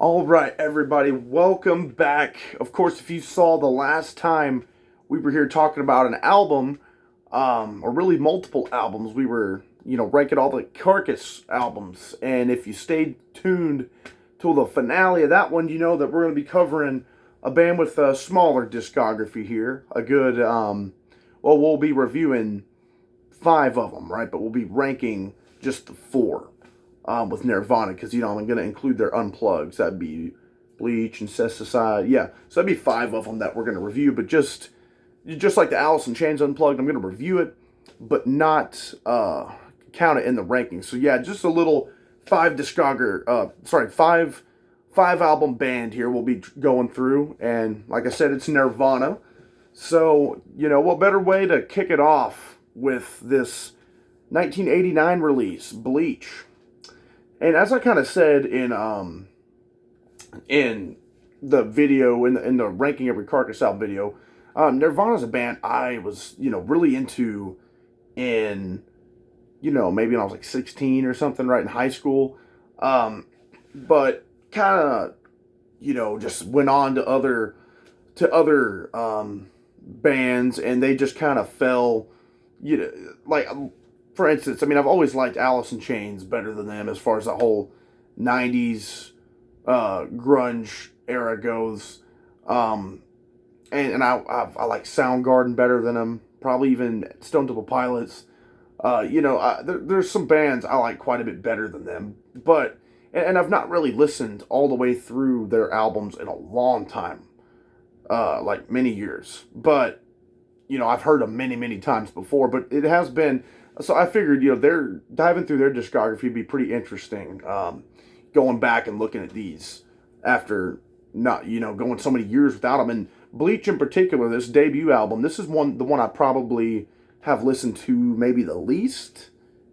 All right, everybody, welcome back. Of course, if you saw the last time we were here talking about an album, or really multiple albums, we were, ranking all the Carcass albums. And if you stayed tuned till the finale of that one, you know that we're going to be covering a band with a smaller discography here. We'll be reviewing five of them, right? But we'll be ranking just the four with Nirvana because, I'm going to include their unplugs. That'd be Bleach and Incesticide. Yeah, so that'd be five of them that we're going to review. But just like the Alice in Chains Unplugged, I'm going to review it, but not count it in the rankings. So yeah, just a little five album band here we'll be going through. And like I said, it's Nirvana. So, what better way to kick it off with this 1989 release, Bleach. And as I kind of said in the video, in the ranking every Carcass album video, Nirvana's a band I was, really into in, maybe when I was like 16 or something, right in high school. But kind of, just went on to other bands, and they just kind of fell, like, for instance, I've always liked Alice in Chains better than them as far as the whole 90s grunge era goes. And I like Soundgarden better than them, probably even Stone Temple Pilots. There's some bands I like quite a bit better than them, but and I've not really listened all the way through their albums in a long time, like many years. But I've heard them many times before. But it has been, so I figured they're diving through their discography would be pretty interesting. Going back and looking at these after not going so many years without them. And Bleach in particular, this debut album, this is the one I probably have listened to maybe the least,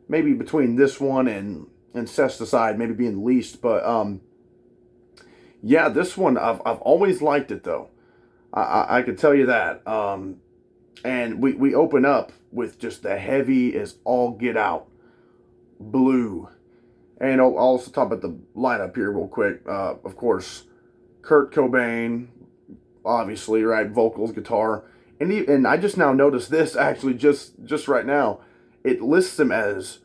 maybe between this one and Incesticide maybe being the least. But yeah, this one I've always liked it though. I could tell you that. And we open up with just the heavy as all get out Blue. And I'll also talk about the lineup here real quick. Of course, Kurt Cobain, obviously, right? Vocals, guitar. And I just now noticed this, actually, just right now. It lists him as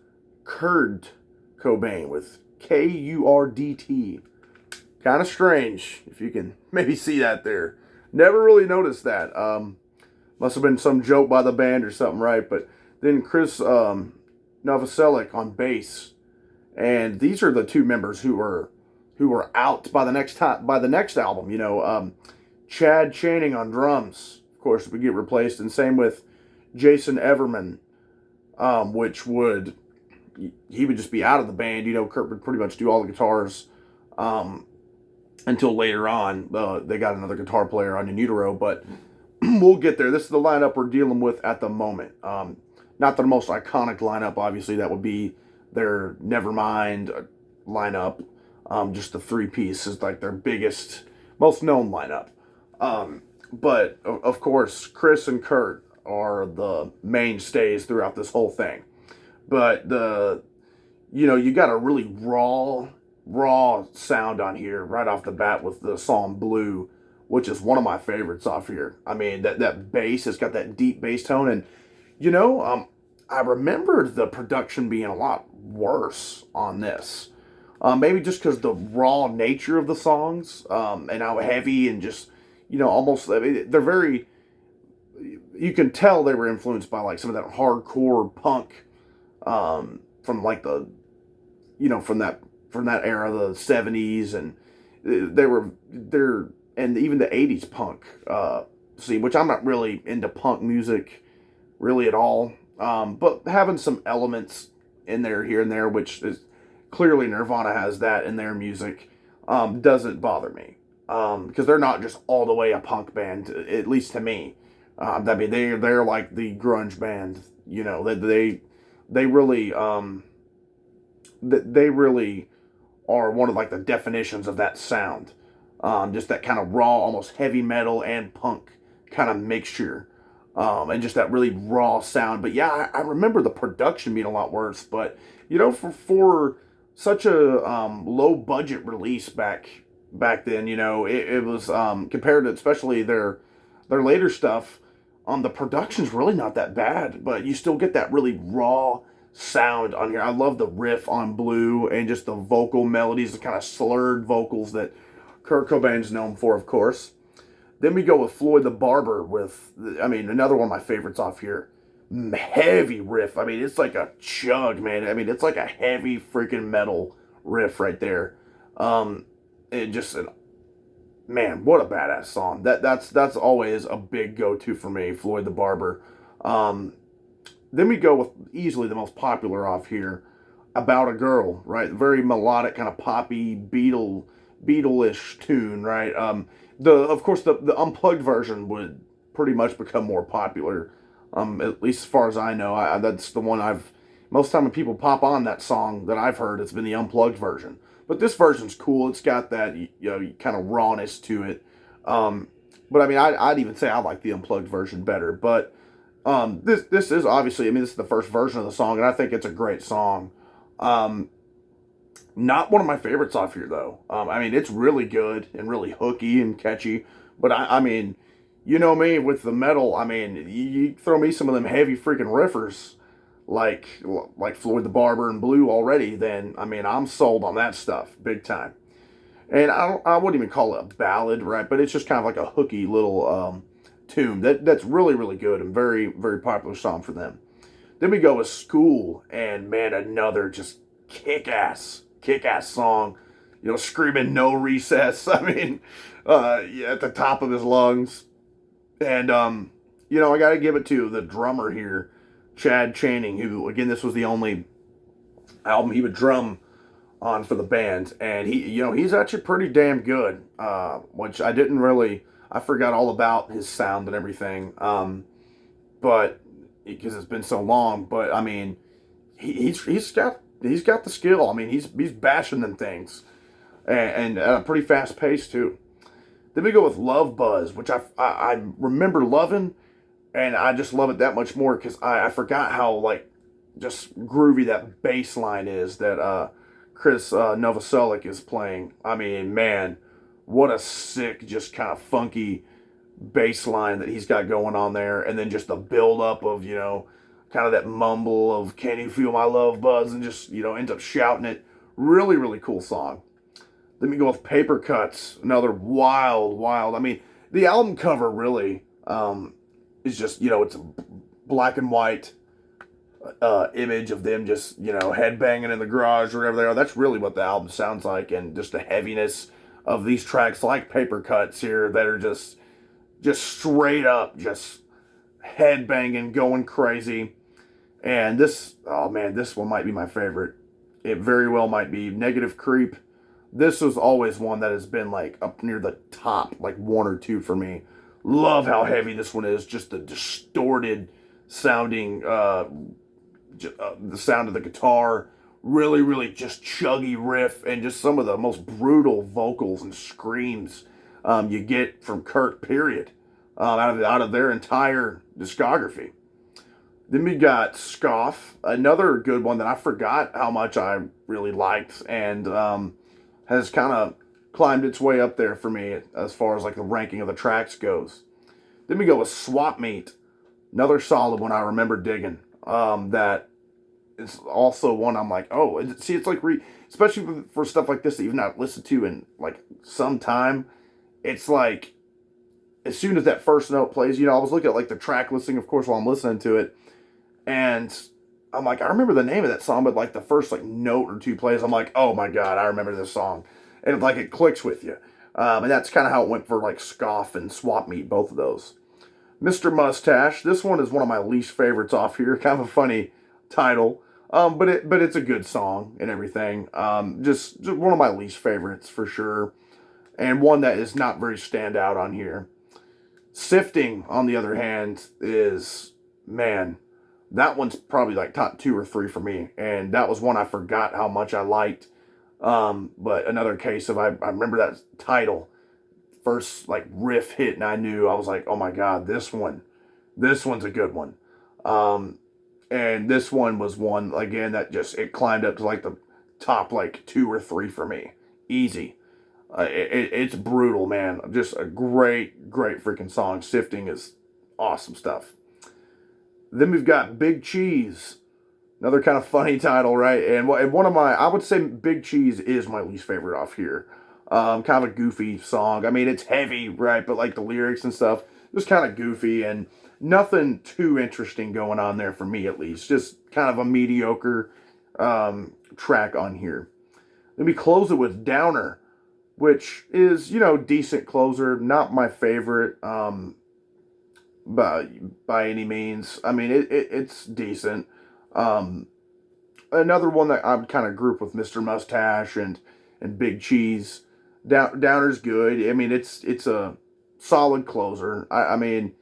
Kurt Cobain with Kurdt. Kind of strange, if you can maybe see that there. Never really noticed that. Must have been some joke by the band or something, right? But then Chris Novoselic on bass. And these are the two members who were out by the next album. Chad Channing on drums, of course, would get replaced, and same with Jason Everman, he would just be out of the band. Kurt would pretty much do all the guitars until later on. They got another guitar player on In Utero, but we'll get there. This is the lineup we're dealing with at the moment. Not the most iconic lineup, obviously. That would be their Nevermind lineup. Just the three-piece is like their biggest, most known lineup. But of course, Chris and Kurt are the mainstays throughout this whole thing. But you got a really raw sound on here right off the bat with the song Blue, which is one of my favorites off here. That bass, it's got that deep bass tone, and I remembered the production being a lot worse on this. Maybe just because the raw nature of the songs, and how heavy and just, almost, they're very, you can tell they were influenced by like some of that hardcore punk, from like the, from that era, the 70s, and and even the 80s punk, scene, which I'm not really into punk music really at all. But having some elements in there here and there, which is clearly Nirvana has that in their music, doesn't bother me. Because they're not just all the way a punk band, at least to me. They're like the grunge band, they really are one of like the definitions of that sound. Just that kind of raw, almost heavy metal and punk kind of mixture. And just that really raw sound. But yeah, I remember the production being a lot worse. But for such a low budget release back back then. It was compared to especially their later stuff. The production's really not that bad, but you still get that really raw sound on here. I love the riff on Blue and just the vocal melodies, the kind of slurred vocals that Kurt Cobain's known for, of course. Then we go with Floyd the Barber with, another one of my favorites off here. Heavy riff. It's like a chug, man. It's like a heavy freaking metal riff right there. And just man, what a badass song. That's always a big go-to for me, Floyd the Barber. Then we go with easily the most popular off here, About a Girl, right? Very melodic, kind of poppy, Beatle-ish tune, right? Of course, the unplugged version would pretty much become more popular, at least as far as I know. That's the one most time when people pop on that song that I've heard, it's been the unplugged version. But this version's cool. It's got that kind of rawness to it. But I'd even say I like the unplugged version better. But this is obviously, this is the first version of the song, and I think it's a great song. Not one of my favorites off here though. It's really good and really hooky and catchy. But you know me with the metal. You throw me some of them heavy freaking riffers, like Floyd the Barber and Blue already, then I'm sold on that stuff big time. And I wouldn't even call it a ballad, right? But it's just kind of like a hooky little tune that's really, really good and very, very popular song for them. Then we go with School, and man, another just kick-ass song. Screaming no recess. Yeah, at the top of his lungs. And I gotta give it to the drummer here, Chad Channing, who, again, this was the only album he would drum on for the band, and he's actually pretty damn good, which I forgot all about his sound and everything, but because it's been so long, but he's got the skill. He's bashing them things, and at a pretty fast pace too. Then we go with Love Buzz, which I remember loving. And I just love it that much more because I forgot how, just groovy that bass line is that Chris Novoselic is playing. Man, what a sick, just kind of funky bass line that he's got going on there. And then just the build-up of, kind of that mumble of, can you feel my love buzz? And just, ends up shouting it. Really, really cool song. Then we go with Paper Cuts, another wild. The album cover really... is just, it's a black and white image of them just, headbanging in the garage or whatever they are. That's really what the album sounds like, and just the heaviness of these tracks like Paper Cuts here that are just straight up, just headbanging, going crazy. And this one might be my favorite. It very well might be. Negative Creep. This was always one that has been up near the top, one or two for me. Love how heavy this one is. Just the distorted sounding, the sound of the guitar. Really, really just chuggy riff. And just some of the most brutal vocals and screams you get from Kurt, period. Out of their entire discography. Then we got Scoff. Another good one that I forgot how much I really liked. And has kind of climbed its way up there for me as far as the ranking of the tracks goes. Then we go with Swap Meet, another solid one I remember digging. That is also one I'm like, oh, see, it's especially for stuff like this that you've not listened to in some time. It's as soon as that first note plays, I was looking at the track listing, of course, while I'm listening to it, and I'm like, I remember the name of that song, but the first note or two plays, I'm like, oh my god, I remember this song. And it clicks with you. And that's kind of how it went for Scoff and Swap Meet, both of those. Mr. Mustache. This one is one of my least favorites off here. Kind of a funny title. But it's a good song and everything. Just one of my least favorites for sure. And one that is not very standout on here. Sifting, on the other hand, is, man, that one's probably top 2 or 3 for me. And that was one I forgot how much I liked. But another case of I remember that title, first riff hit, and I was like, oh my god, this one's a good one. And this one was one again that just it climbed up to the top 2 or 3 for me, easy. It's brutal, man. Just a great, great freaking song. Sifting is awesome stuff. Then we've got Big Cheese. Another kind of funny title, right? And one of my, I would say Big Cheese is my least favorite off here. Kind of a goofy song. I mean, it's heavy, right? But like the lyrics and stuff, just kind of goofy and nothing too interesting going on there for me, at least. Just kind of a mediocre track on here. Then we close it with Downer, which is, decent closer. Not my favorite by any means. I mean, it's decent. Um, Another one that I would kind of group with Mr. Mustache and Big Cheese. Downer's good. I mean, it's a solid closer. I mean,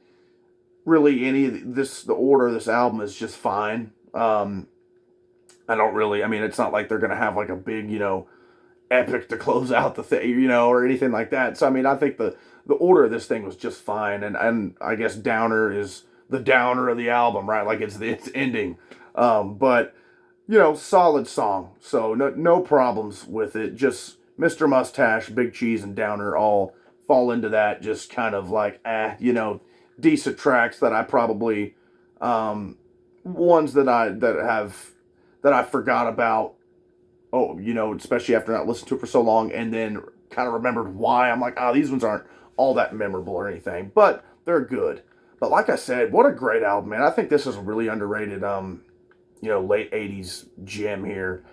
really any of this, the order of this album is just fine. I don't really. I mean, it's not like they're gonna have like a big, epic to close out the thing, or anything like that. So I mean, I think the order of this thing was just fine, and I guess Downer is the downer of the album, right? Like it's ending, but solid song. So no problems with it. Just Mr. Mustache, Big Cheese, and Downer all fall into that. Just kind of like decent tracks that I probably ones that I forgot about. Oh, especially after not listening to it for so long, and then kind of remembered why. I'm like, these ones aren't all that memorable or anything, but they're good. But like I said, what a great album, man. I think this is a really underrated, late 80s gem here.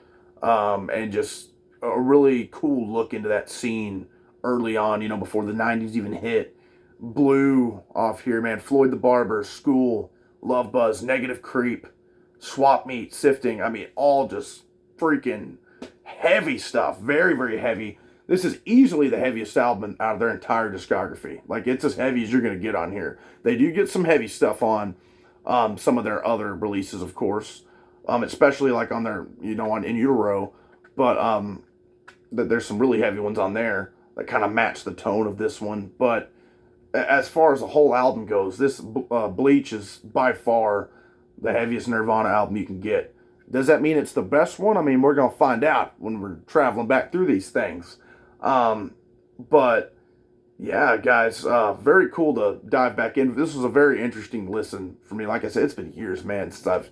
And just a really cool look into that scene early on, before the 90s even hit. Blue off here, man. Floyd the Barber, School, Love Buzz, Negative Creep, Swap Meet, Sifting. I mean, all just freaking heavy stuff. Very, very heavy. This is easily the heaviest album out of their entire discography. Like, it's as heavy as you're going to get on here. They do get some heavy stuff on some of their other releases, of course. Especially like on their, on In Utero. But there's some really heavy ones on there that kind of match the tone of this one. But as far as the whole album goes, this Bleach is by far the heaviest Nirvana album you can get. Does that mean it's the best one? I mean, we're going to find out when we're traveling back through these things. But yeah, guys, very cool to dive back in. This was a very interesting listen for me. Like I said, it's been years, man, since I've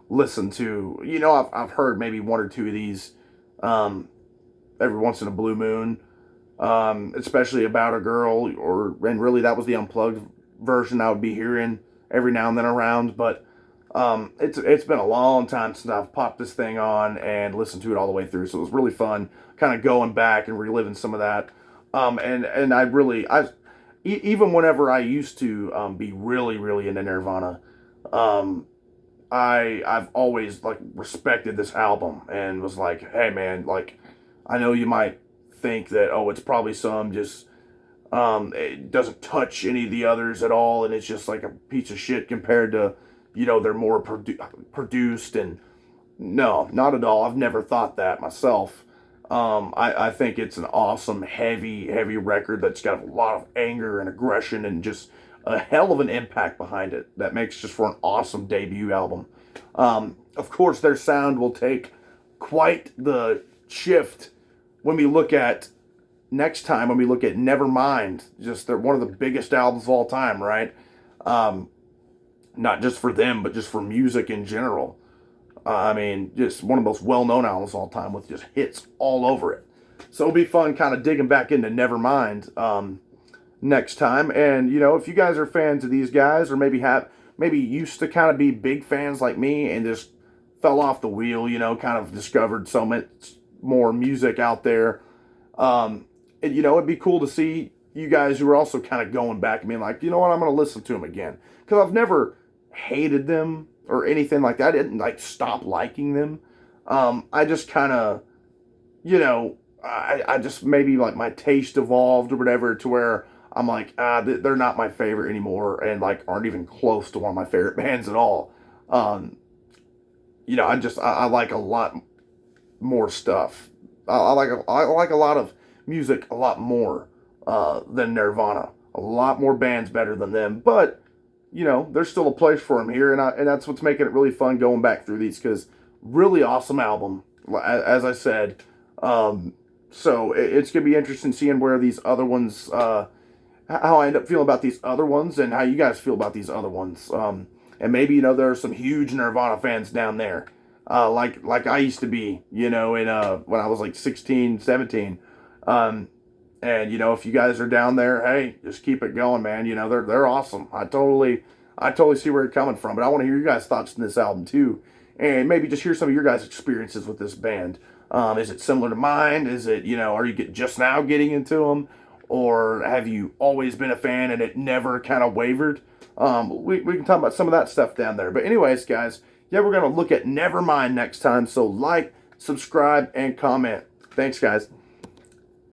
listened to, I've heard maybe one or two of these every once in a blue moon, especially About a Girl, and really that was the unplugged version I would be hearing every now and then around. But it's been a long time since I've popped this thing on and listened to it all the way through. So it was really fun, kind of going back and reliving some of that. And even whenever I used to be really, really into Nirvana, I've always like respected this album and was like, hey man, like I know you might think that it's probably some just it doesn't touch any of the others at all, and it's just like a piece of shit compared to they're more produced. And no, not at all. I've never thought that myself. I think it's an awesome, heavy record that's got a lot of anger and aggression and just a hell of an impact behind it that makes just for an awesome debut album. Of course, their sound will take quite the shift when we look at next time, when we look at Nevermind. Just they're one of the biggest albums of all time, right? Not just for them, but just for music in general. I mean, just one of the most well-known albums of all time with just hits all over it. So it'll be fun kind of digging back into Nevermind next time. And, if you guys are fans of these guys, or maybe used to kind of be big fans like me and just fell off the wheel, kind of discovered so much more music out there. It'd be cool to see you guys who are also kind of going back and being like, you know what, I'm going to listen to them again. Because I've never hated them or anything like that. I didn't like stop liking them. I just kind of, I just maybe like my taste evolved or whatever to where I'm like, they're not my favorite anymore, and like aren't even close to one of my favorite bands at all. I like a lot more stuff. I like a lot of music a lot more than Nirvana. A lot more bands better than them, but there's still a place for them here, and that's what's making it really fun going back through these, because really awesome album. As I said, So it's going to be interesting seeing where these other ones, how I end up feeling about these other ones and how you guys feel about these other ones. And maybe, there are some huge Nirvana fans down there. Like I used to be, in when I was like 16, 17. And if you guys are down there, hey, just keep it going, man. They're awesome. I totally see where you're coming from. But I want to hear your guys' thoughts on this album too, and maybe just hear some of your guys' experiences with this band. Is it similar to mine? Is it are you just now getting into them, or have you always been a fan and it never kind of wavered? We can talk about some of that stuff down there. But anyways, guys, yeah, we're gonna look at Nevermind next time. So like, subscribe, and comment. Thanks, guys.